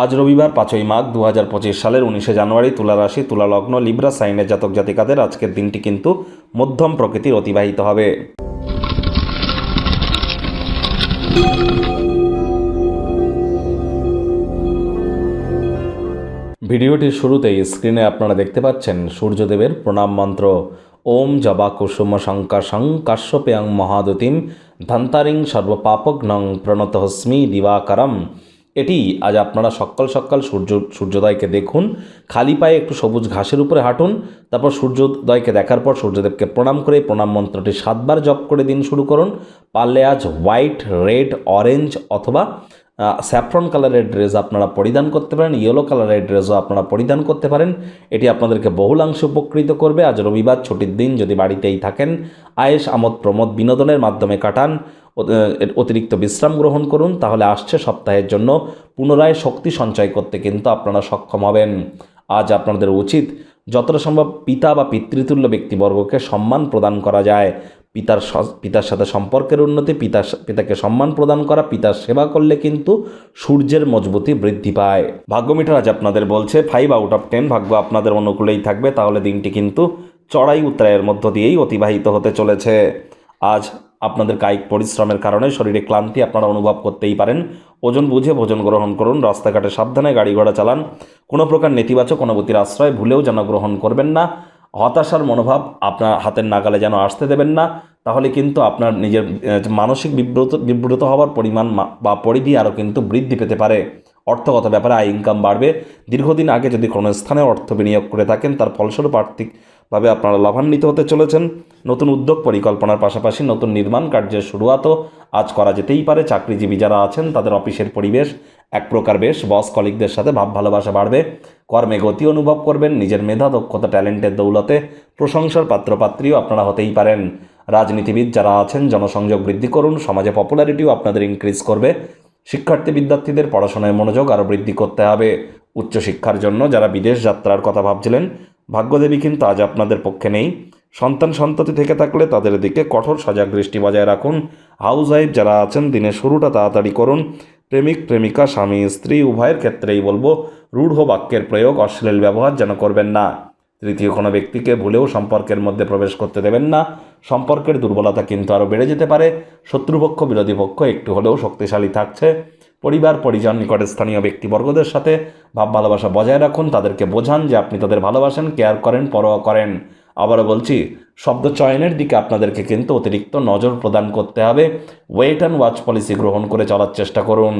আজ রবিবার 5ই মাঘ 2025 সালের 19শে জানুয়ারি। তুলা রাশি, তুলা লগ্ন, লিব্রা সাইনের জাতক জাতিকাদের আজকের দিনটি কিন্তু মধ্যম প্রকৃতির অতিবাহিত হবে। ভিডিওটির শুরুতেই স্ক্রিনে আপনারা দেখতে পাচ্ছেন সূর্যদেবের প্রণাম মন্ত্র। ওম জবা কুসুম শঙ্কাশং কাশ্যপেয়ং মহাদতিম ধন্তারিং সর্বপাপগ্নং প্রণতহস্মি দিবাকরম। এটি আজ আপনারা সকাল সকাল সূর্যোদয়কে দেখুন, খালি পায়ে একটু সবুজ ঘাসের উপরে হাঁটুন, তারপর সূর্যোদয়কে দেখার পর সূর্যদেবকে প্রণাম করে প্রণাম মন্ত্রটি 7 বার জপ করে দিন শুরু করুন। পারলে আজ হোয়াইট, রেড, অরেঞ্জ অথবা স্যাফরন কালারের ড্রেস আপনারা পরিধান করতে পারেন, ইয়েলো কালারের ড্রেসও আপনারা পরিধান করতে পারেন। এটি আপনাদেরকে বহুলাংশে উপকৃত করবে। আজ রবিবার, ছুটির দিন, যদি বাড়িতেই থাকেন আয়েশ আমোদ প্রমোদ বিনোদনের মাধ্যমে কাটান, অতিরিক্ত বিশ্রাম গ্রহণ করুন, তাহলে আসছে সপ্তাহের জন্য পুনরায় শক্তি সঞ্চয় করতে কিন্তু আপনারা সক্ষম হবেন। আজ আপনাদের উচিত যতটা সম্ভব পিতা বা পিতৃতুল্য ব্যক্তিবর্গকে সম্মান প্রদান করা যায়। পিতার সাথে সম্পর্কের উন্নতি, পিতাকে সম্মান প্রদান করা, পিতার সেবা করলে কিন্তু সূর্যের মজবুতি বৃদ্ধি পায়। ভাগ্য মিটার আজ আপনাদের বলছে 5 আউট অফ 10 ভাগ্য আপনাদের অনুকূলেই থাকবে, তাহলে দিনটি কিন্তু চড়াই উতরাইয়ের মধ্য দিয়েই অতিবাহিত হতে চলেছে। আজ আপনাদের কায়িক পরিশ্রমের কারণে শরীরে ক্লান্তি আপনারা অনুভব করতেই পারেন। ওজন বুঝে ভোজন গ্রহণ করুন, রাস্তাঘাটে সাবধানে গাড়ি ঘোড়া চালান, কোনো প্রকার নেতিবাচক অনুভূতির আশ্রয় ভুলেও যেন গ্রহণ করবেন না। হতাশার মনোভাব আপনার হাতের নাগালে যেন আসতে দেবেন না, তাহলে কিন্তু আপনার নিজের মানসিক বিব্রত হওয়ার পরিমাণ বা পরিধি আরও কিন্তু বৃদ্ধি পেতে পারে। অর্থগত ব্যাপারে আয় ইনকাম বাড়বে। দীর্ঘদিন আগে যদি কোনো স্থানে অর্থ বিনিয়োগ করে থাকেন, তার ফলস্বরূপ আর্থিকভাবে আপনারা লাভান্বিত হতে চলেছেন। নতুন উদ্যোগ পরিকল্পনার পাশাপাশি নতুন নির্মাণ কার্যের শুরুয়াতও আজ করা যেতেই পারে। চাকরিজীবী যারা আছেন তাদের অফিসের পরিবেশ এক প্রকার বেশ, বস কলিগদের সাথে ভাব ভালোবাসা বাড়বে, কর্মে গতি অনুভব করবেন। নিজের মেধা, দক্ষতা, ট্যালেন্টের দৌলতে প্রশংসার পাত্রপাত্রীও আপনারা হতেই পারেন। রাজনীতিবিদ যারা আছেন জনসংযোগ বৃদ্ধি করুন, সমাজে পপুলারিটিও আপনাদের ইনক্রিজ করবে। শিক্ষার্থী বিদ্যার্থীদের পড়াশোনায় মনোযোগ আরও বৃদ্ধি করতে হবে। উচ্চশিক্ষার জন্য যারা বিদেশ যাত্রার কথা ভাবছিলেন, ভাগ্যদেবী কিন্তু আজ আপনাদের পক্ষে নেই। সন্ততি থেকে থাকলে তাদের দিকে কঠোর সজাগ দৃষ্টি বজায় রাখুন। হাউস ওয়াইফ যারা আছেন দিনের শুরুটা তাড়াতাড়ি করুন। প্রেমিক প্রেমিকা, স্বামী স্ত্রী উভয়ের ক্ষেত্রেই বলবো রূঢ় বাক্যের প্রয়োগ, অশ্লীল ব্যবহার যেন করবেন না। তৃতীয় কোনো ব্যক্তিকে ভুলেও সম্পর্কের মধ্যে প্রবেশ করতে দেবেন না। সম্পর্কের দুর্বলতা কিন্তু আরও বেড়ে যেতে পারে। শত্রুপক্ষ বিরোধী পক্ষ একটু হলেও শক্তিশালী থাকছে। পরিবার পরিজন নিকটের স্থানীয় ব্যক্তিবর্গদের সাথে ভাব ভালোবাসা বজায় রাখুন। তাদেরকে বোঝান যে আপনি তাদের ভালোবাসেন, কেয়ার করেন, পরোয়া করেন। আবারও বলছি, শব্দ চয়নের দিকে আপনাদেরকে কিন্তু অতিরিক্ত নজর প্রদান করতে হবে। ওয়েট অ্যান্ড ওয়াচ পলিসি গ্রহণ করে চলার চেষ্টা করুন।